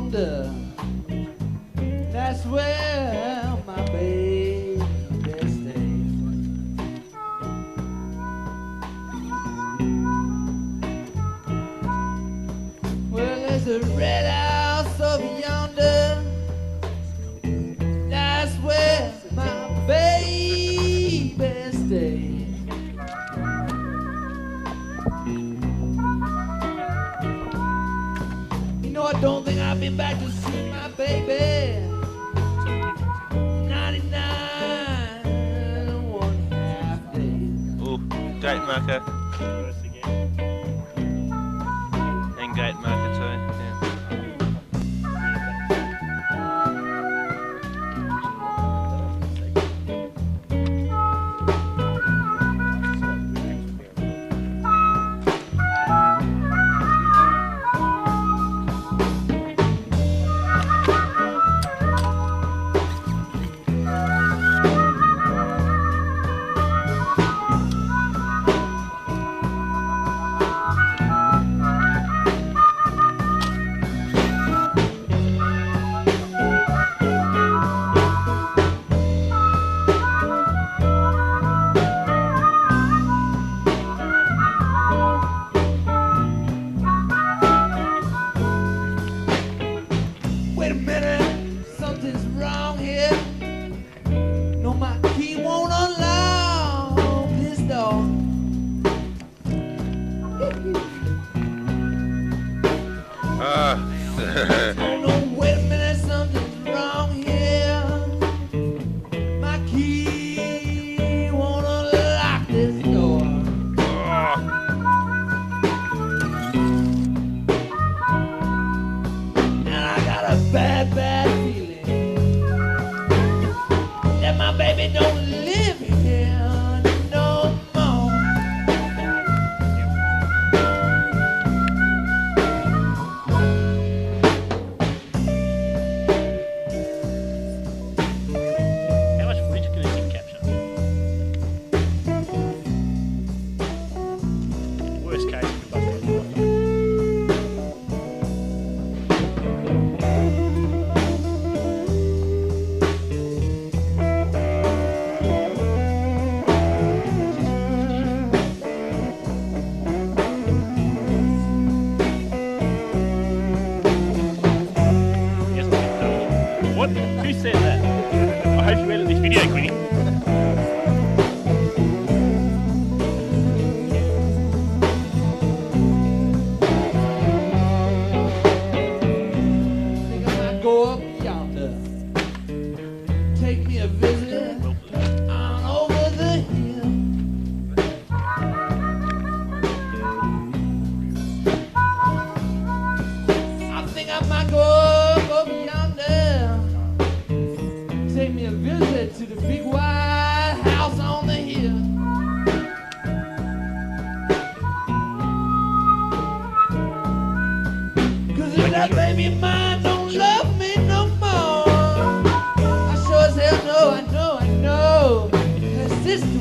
yonder, that's where my baby stays. Well, there's a red house over yonder, that's where my baby stays. I don't think I've been back to see my baby. 99 and one half days. Oh, date marker. And gate marker too. Yeah. Wait a minute, something's wrong here. No, my key won't unlock this door. Oh no, wait a minute, something's wrong here. My key won't unlock this door. And I got a bad feeling that my baby don't live here no more. How much footage can this thing capture? Worst case, we can bust it. What? Who said that? I hope you edit this video, Quinny. Think I might go up yonder, take me a visit on over the hill. I think I might go up yonder, take me a visit to the big white house on the hill. Cause if that baby of mine don't love me no more, I sure as hell know, I know, her sister